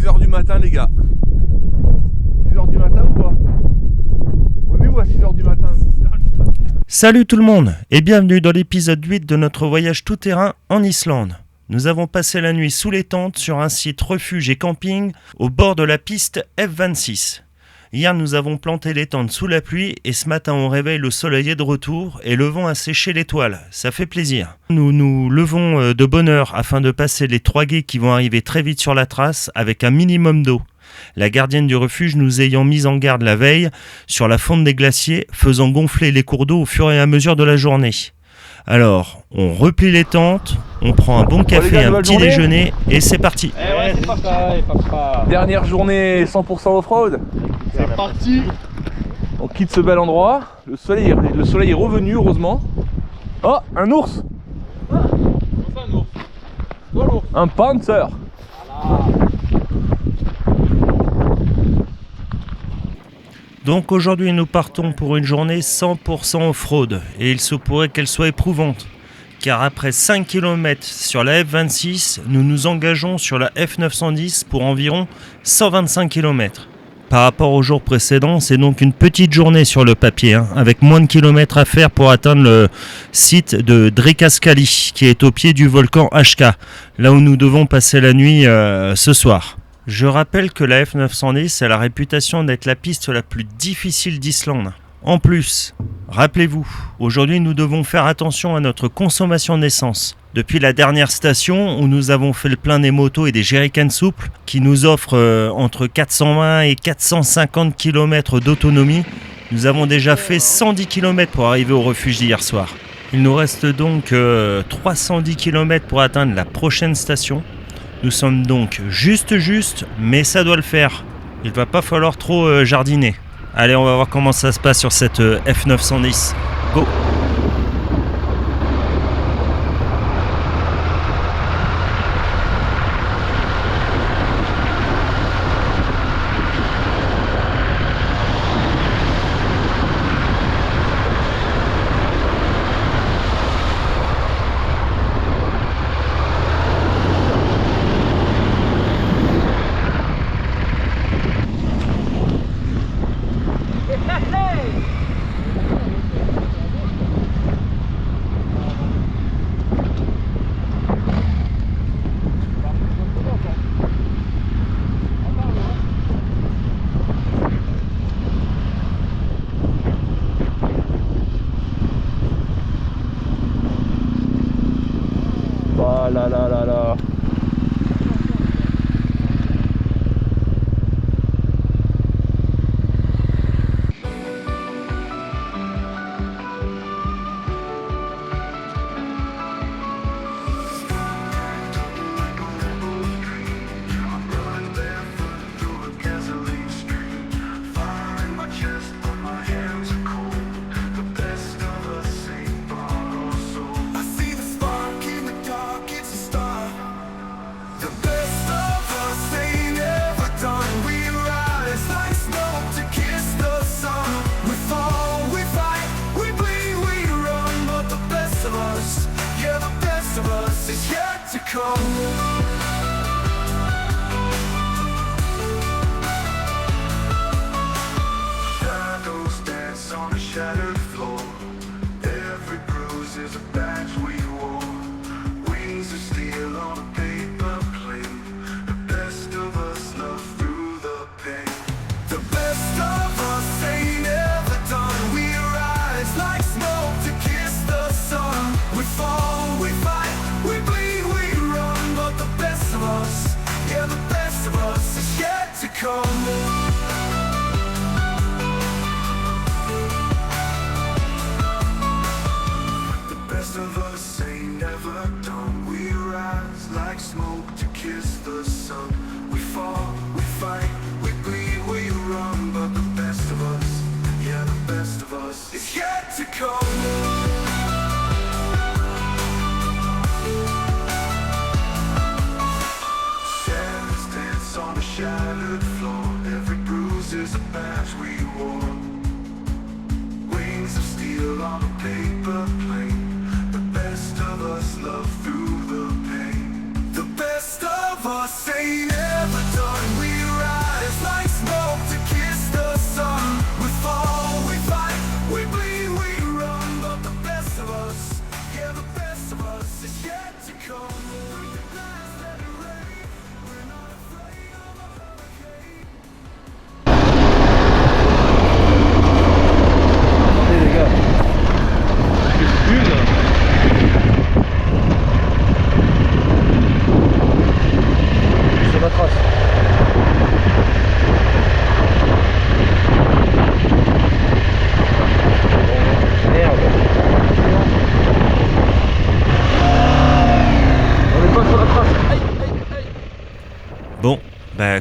6h du matin les gars. 6h du matin ou quoi? On est où à 6h du matin? Salut tout le monde et bienvenue dans l'épisode 8 de notre voyage tout-terrain en Islande. Nous avons passé la nuit sous les tentes sur un site refuge et camping au bord de la piste F26. Hier nous avons planté les tentes sous la pluie et ce matin au réveil le soleil est de retour et le vent a séché les toiles, ça fait plaisir. Nous nous levons de bonne heure afin de passer les 3 gués qui vont arriver très vite sur la trace avec un minimum d'eau. La gardienne du refuge nous ayant mis en garde la veille sur la fonte des glaciers, faisant gonfler les cours d'eau au fur et à mesure de la journée. Alors, on replie les tentes, on prend un bon café, un petit déjeuner et c'est parti. Ouais, c'est papa. Dernière journée 100% off-road. C'est parti. On quitte ce bel endroit. Le soleil est revenu heureusement. Oh, un ours. Enfin, un ours. Quoi, l'ours? Un panther. Donc aujourd'hui nous partons pour une journée 100% off-road et il se pourrait qu'elle soit éprouvante. Car après 5 km sur la F26, nous nous engageons sur la F910 pour environ 125 km. Par rapport au jour précédent, c'est donc une petite journée sur le papier, avec moins de kilomètres à faire pour atteindre le site de Drekaskalli, qui est au pied du volcan Hka, là où nous devons passer la nuit ce soir. Je rappelle que la F910 a la réputation d'être la piste la plus difficile d'Islande. En plus, rappelez-vous, aujourd'hui nous devons faire attention à notre consommation d'essence. Depuis la dernière station où nous avons fait le plein des motos et des jerrycans souples qui nous offrent entre 420 et 450 km d'autonomie, nous avons déjà fait 110 km pour arriver au refuge d'hier soir. Il nous reste donc 310 km pour atteindre la prochaine station. Nous sommes donc juste, mais ça doit le faire. Il va pas falloir trop jardiner. Allez, on va voir comment ça se passe sur cette F910. Go! Ah là là là là. Shadows dance on a shattered floor. Every bruise is a badge we wore. Wings of steel on a paper plane. The best of us love through the pain. The best of us ain't ever done. We rise like smoke to kiss the sun. We fall, we fight, we bleed, we run. But the best of us, yeah, the best of us is yet to come. Of us ain't never done. We rise like smoke to kiss the sun. We fall, we fight, we bleed, we run. But the best of us, yeah, the best of us is yet to come. Shadows dance on a shattered floor. Every bruise is a badge we wore. Wings of steel on a paper plane. Love through the pain. The best of us ain't ever done.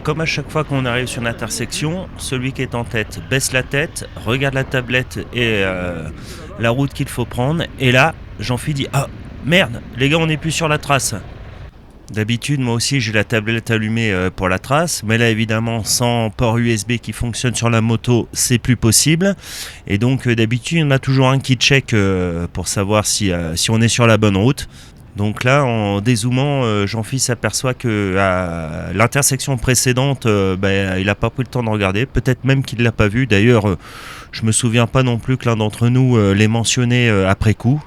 Comme à chaque fois qu'on arrive sur une intersection, celui qui est en tête baisse la tête, regarde la tablette et la route qu'il faut prendre. Et là, Jean-Phi dit « Ah, merde, les gars, on n'est plus sur la trace !» D'habitude, moi aussi, j'ai la tablette allumée pour la trace. Mais là, évidemment, sans port USB qui fonctionne sur la moto, c'est plus possible. Et donc, d'habitude, on a toujours un qui check pour savoir si on est sur la bonne route. Donc là, en dézoomant, Jean-Phi s'aperçoit que à l'intersection précédente, il n'a pas pris le temps de regarder. Peut-être même qu'il ne l'a pas vu. D'ailleurs, je ne me souviens pas non plus que l'un d'entre nous l'ait mentionné après coup.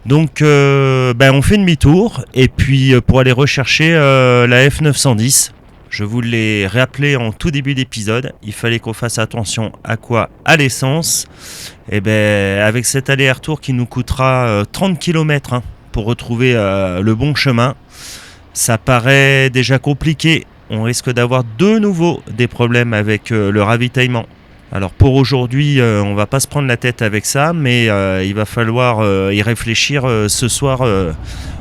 Donc, on fait demi-tour. Et puis, pour aller rechercher la F910, je vous l'ai rappelé en tout début d'épisode, il fallait qu'on fasse attention à quoi ? À l'essence. Et avec cet aller-retour qui nous coûtera 30 km, pour retrouver le bon chemin, ça paraît déjà compliqué. On risque d'avoir de nouveau des problèmes avec le ravitaillement. Alors pour aujourd'hui, on va pas se prendre la tête avec ça, mais il va falloir y réfléchir ce soir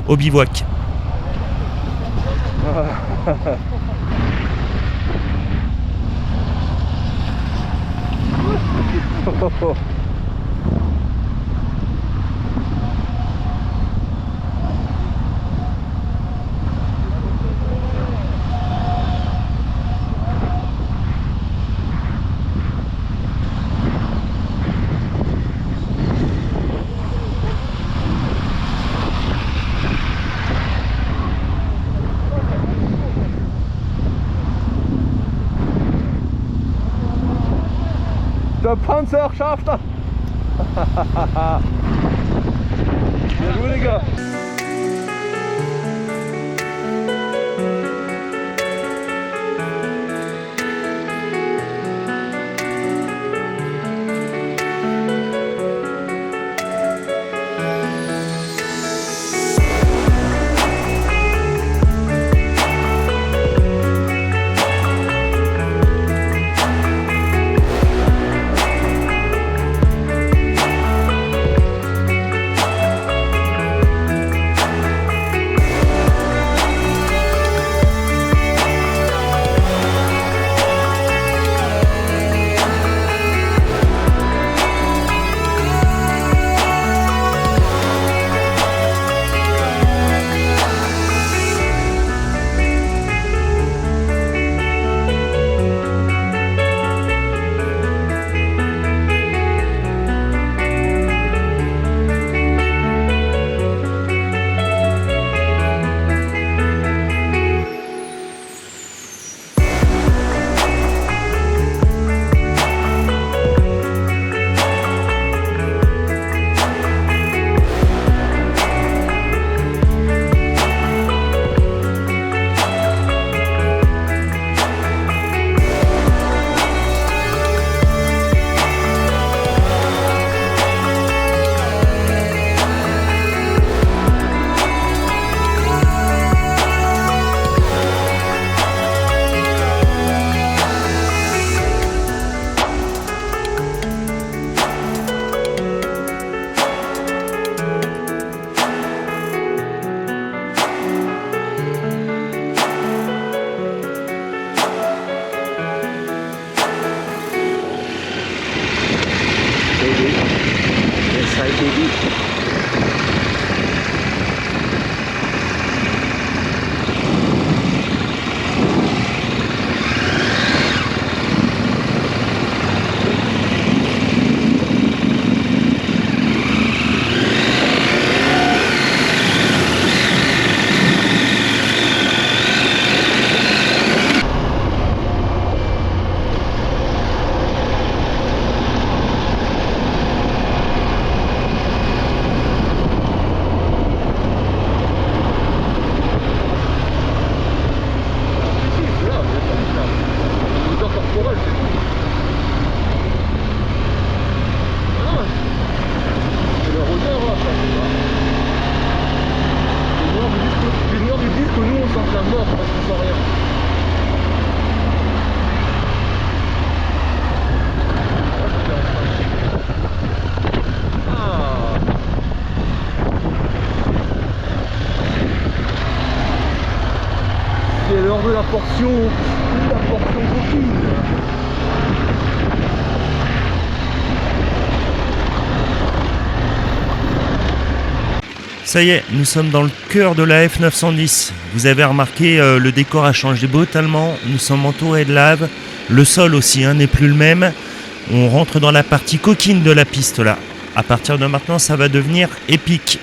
au bivouac. Der Panzer schafft er! Bien joué les gars! veut la portion coquille. Ça y est, nous sommes dans le cœur de la F910. Vous avez remarqué, le décor a changé brutalement. Nous sommes entourés de lave. Le sol aussi n'est plus le même. On rentre dans la partie coquine de la piste là. À partir de maintenant, ça va devenir épique.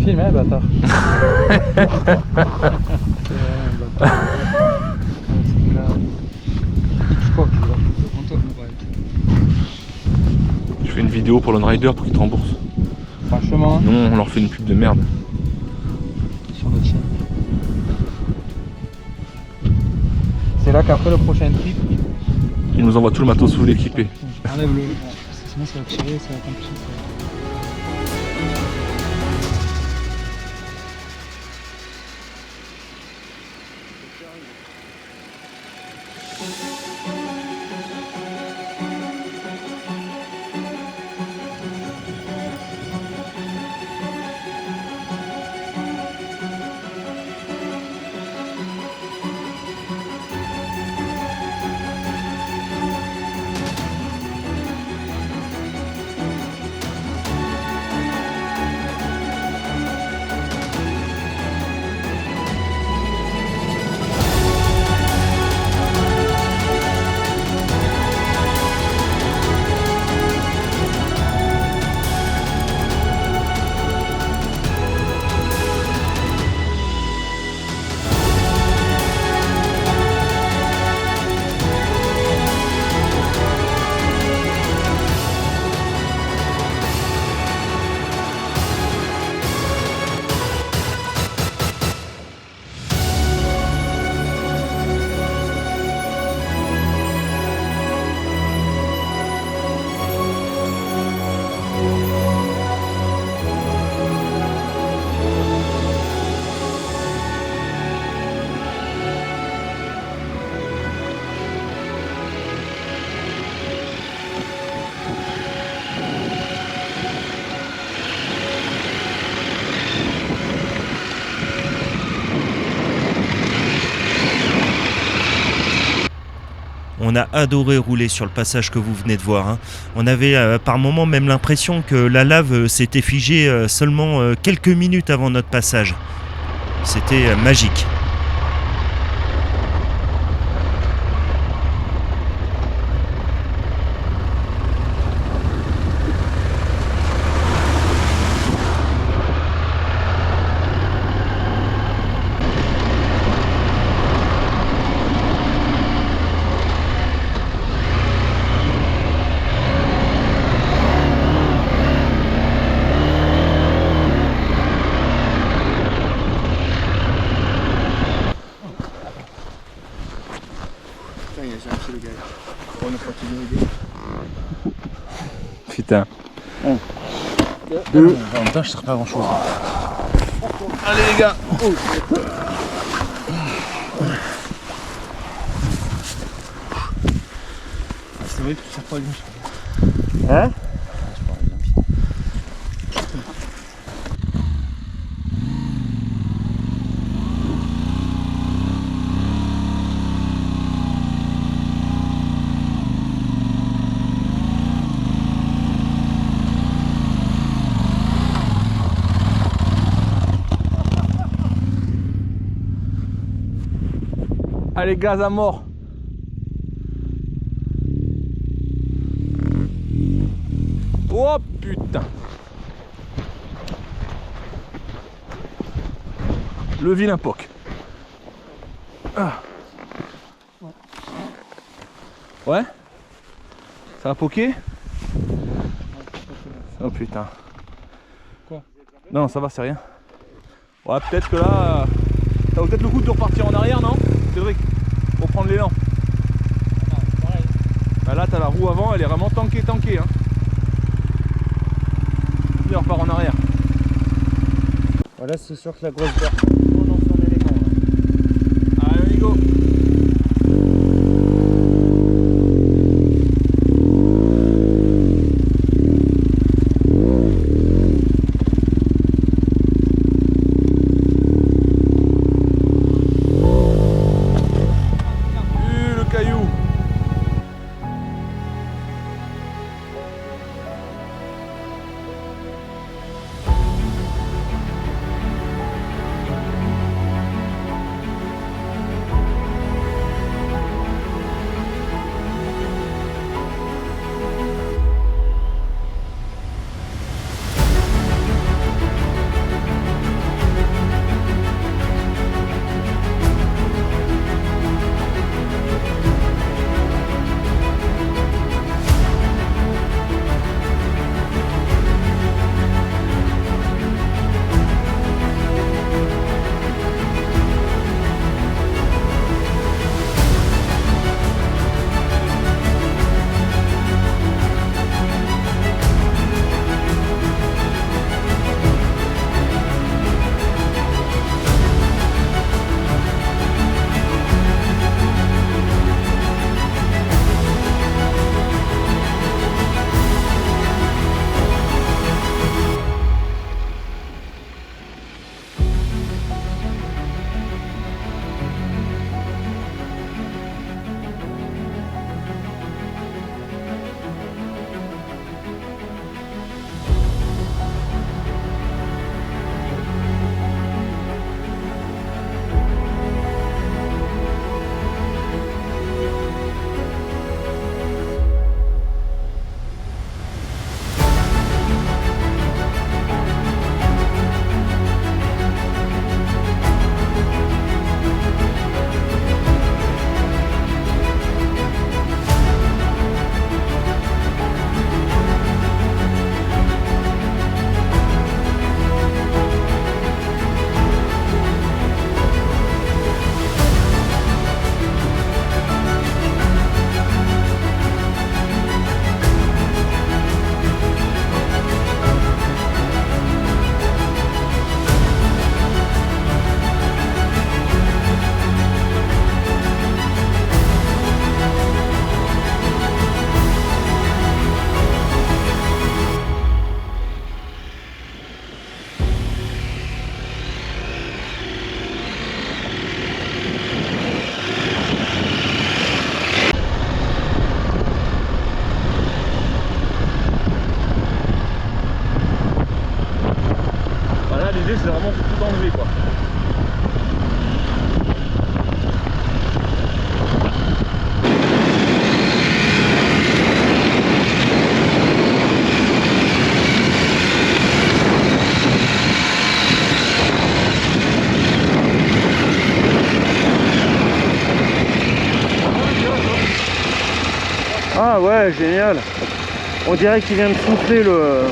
Filme, hein, bâtard. Je fais une vidéo pour l'Onrider pour qu'ils te remboursent. Franchement, Non, on leur fait une pub de merde. sur notre chaîne. C'est là qu'après le prochain trip, Ils nous envoient tout le matos sous l'équipé. enlève-le. Parce que sinon ça va tirer, ça va compliquer. On a adoré rouler sur le passage que vous venez de voir. On avait par moments même l'impression que la lave s'était figée seulement quelques minutes avant notre passage. C'était magique. Putain. En même temps, je sers pas à grand chose. Allez les gars. C'est vrai que tu sers pas à grand chose. Hein? Allez, gaz à mort. Oh putain. Le vilain poc. Ah. Ouais. Ça a poqué? Oh putain. Quoi? Non, ça va, c'est rien. Ouais, peut-être que là... Ça vaut peut-être le coup de repartir en arrière, non? Cédric, pour prendre l'élan. Bah là, t'as la roue avant, elle est vraiment tankée, hein. Et on repart en arrière. Voilà, c'est sûr que la grosse barre. On lance son élément. Là. Allez, on y go. Le caillou. L'idée c'est vraiment de tout enlever quoi. Ah ouais, génial. On dirait qu'il vient de souffler le...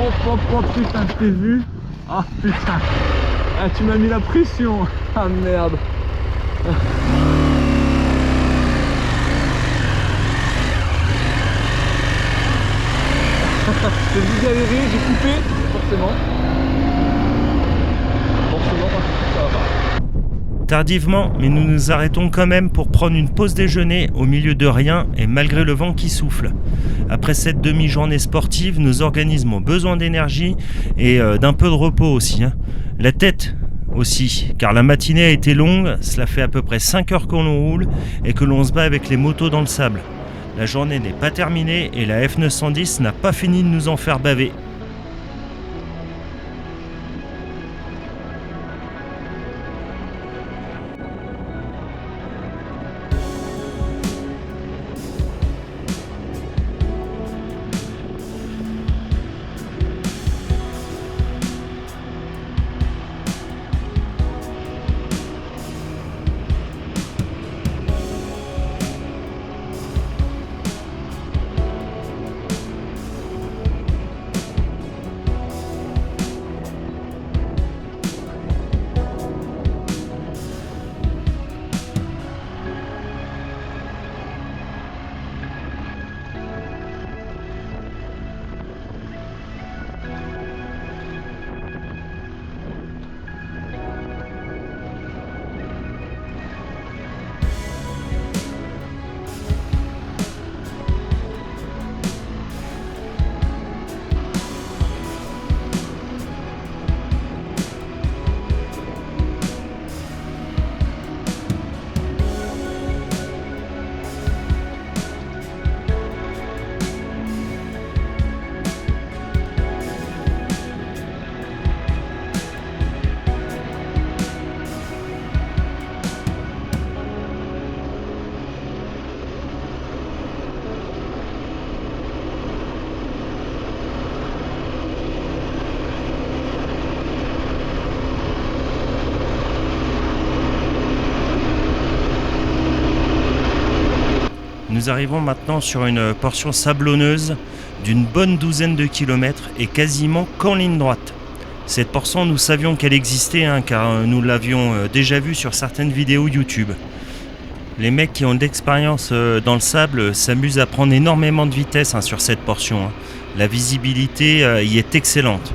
Oh putain, je t'ai vu. Ah putain. Ah, tu m'as mis la pression. Ah merde. J'ai dû galérer, j'ai coupé, forcément. Ça va pas. Tardivement, mais nous nous arrêtons quand même pour prendre une pause déjeuner au milieu de rien et malgré le vent qui souffle. Après cette demi-journée sportive, nos organismes ont besoin d'énergie et d'un peu de repos aussi. La tête aussi, car la matinée a été longue, cela fait à peu près 5 heures que l'on roule et que l'on se bat avec les motos dans le sable. La journée n'est pas terminée et la F910 n'a pas fini de nous en faire baver. Nous arrivons maintenant sur une portion sablonneuse d'une bonne douzaine de kilomètres et quasiment qu'en ligne droite. Cette portion, nous savions qu'elle existait car nous l'avions déjà vue sur certaines vidéos YouTube. Les mecs qui ont de l'expérience dans le sable s'amusent à prendre énormément de vitesse sur cette portion. La visibilité y est excellente.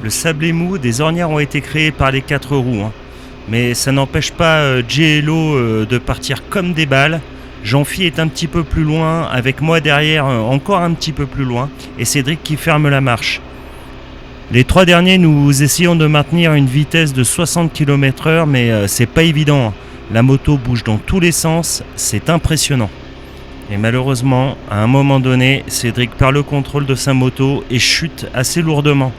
Le sable est mou, des ornières ont été créées par les 4 roues. Mais ça n'empêche pas JLO de partir comme des balles. Jean-Phi est un petit peu plus loin, avec moi derrière encore un petit peu plus loin, et Cédric qui ferme la marche. Les 3 derniers, nous essayons de maintenir une vitesse de 60 km/h, mais c'est pas évident. La moto bouge dans tous les sens, c'est impressionnant. Et malheureusement, à un moment donné, Cédric perd le contrôle de sa moto et chute assez lourdement.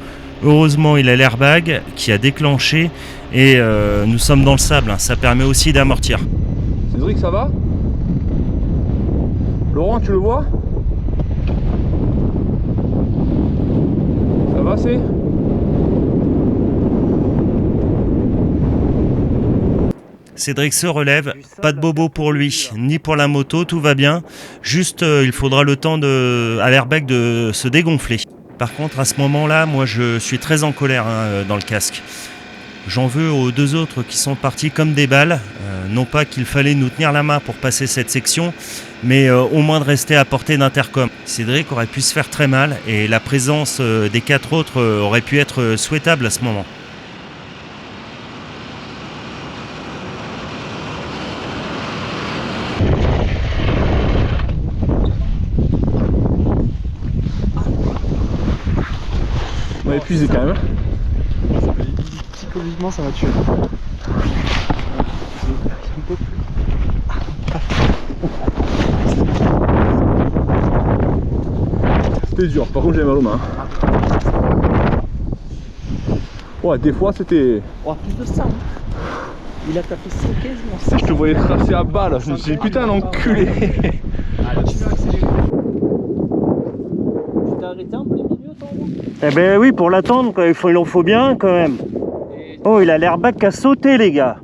Heureusement, il a l'airbag qui a déclenché et nous sommes dans le sable, ça permet aussi d'amortir. Cédric, ça va? Laurent, tu le vois? Ça va, c'est? Cédric se relève, pas de bobo pour lui, ni pour la moto, tout va bien. Juste, il faudra le temps à l'airbag de se dégonfler. Par contre, à ce moment-là, moi je suis très en colère dans le casque. J'en veux aux 2 autres qui sont partis comme des balles. Non pas qu'il fallait nous tenir la main pour passer cette section, mais au moins de rester à portée d'intercom. Cédric aurait pu se faire très mal et la présence des 4 autres aurait pu être souhaitable à ce moment. On va épuiser quand même. Psychologiquement, ça va tuer. C'était dur, par contre j'ai mal aux mains. Ouais, des fois c'était... Oh, plus de ça. Il a tapé 5 quasiment. Je te voyais tracer à balle, je me suis dit putain l'enculé. Continue à accélérer. Tu t'es arrêté un peu les milieux, toi? Eh ben oui, pour l'attendre, il en faut bien quand même. Oh, il a l'airbag qui a sauté, les gars.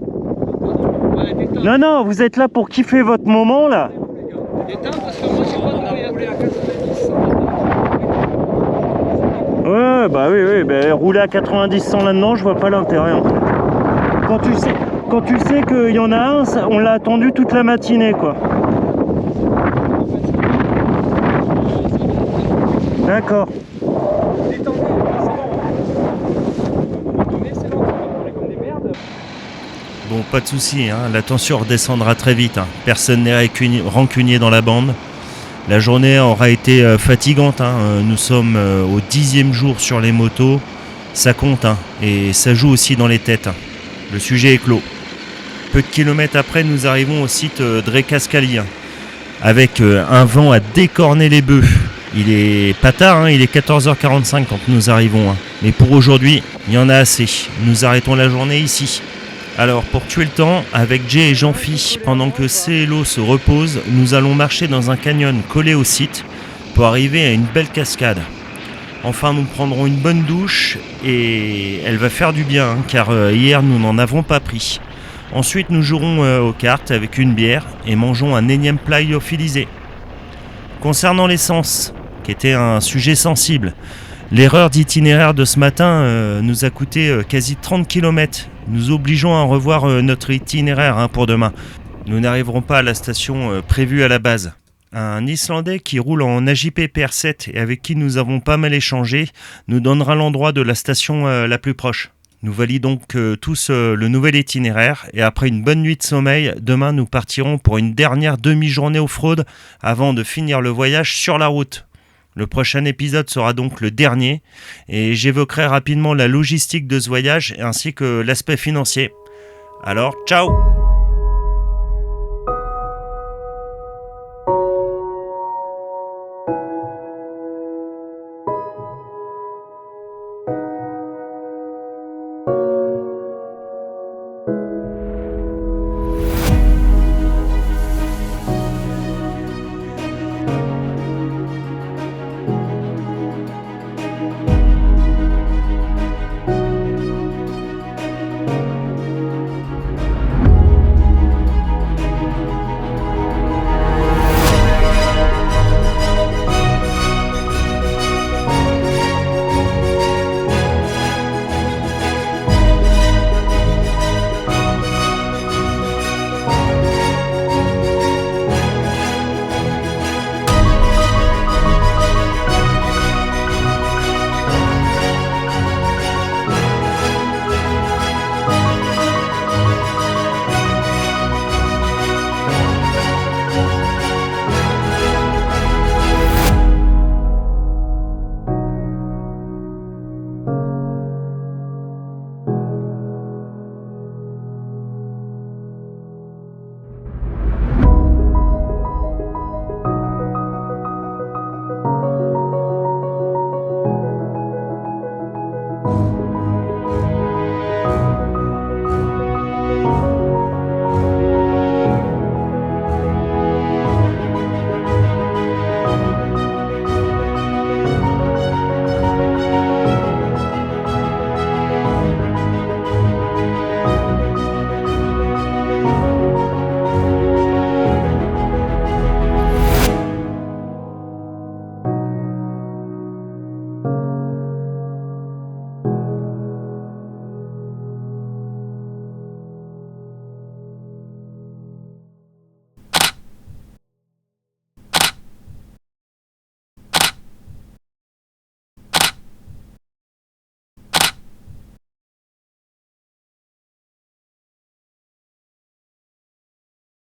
Non, non, vous êtes là pour kiffer votre moment, là. Éteins parce que moi j'ai pas de bruit. Ouais, Ouais, bah oui, bah, rouler à 90 100 là-dedans, je vois pas l'intérêt. Hein. Quand tu sais qu'il y en a un, on l'a attendu toute la matinée, quoi. D'accord. Bon, pas de souci, hein, la tension redescendra très vite. Hein. Personne n'est rancunier dans la bande. La journée aura été fatigante. Hein. Nous sommes au 10e jour sur les motos. Ça compte, hein, et ça joue aussi dans les têtes. Hein. Le sujet est clos. Peu de kilomètres après, nous arrivons au site Drecascali, hein, avec un vent à décorner les bœufs. Il est pas tard, hein, il est 14h45 quand nous arrivons. Hein. Mais pour aujourd'hui, il y en a assez. Nous arrêtons la journée ici. Alors, pour tuer le temps, avec Jay et Jean-Phi, pendant que Célo se repose, nous allons marcher dans un canyon collé au site pour arriver à une belle cascade. Enfin, nous prendrons une bonne douche et elle va faire du bien, hein, car hier nous n'en avons pas pris. Ensuite, nous jouerons aux cartes avec une bière et mangeons un énième plat lyophilisé. Concernant l'essence, qui était un sujet sensible, l'erreur d'itinéraire de ce matin nous a coûté quasi 30 km. Nous obligeons à revoir notre itinéraire, hein, pour demain. Nous n'arriverons pas à la station prévue à la base. Un Islandais qui roule en AJP PR7 et avec qui nous avons pas mal échangé nous donnera l'endroit de la station la plus proche. Nous validons donc tous le nouvel itinéraire et après une bonne nuit de sommeil, demain nous partirons pour une dernière demi-journée off-road avant de finir le voyage sur la route. Le prochain épisode sera donc le dernier et j'évoquerai rapidement la logistique de ce voyage ainsi que l'aspect financier. Alors, ciao!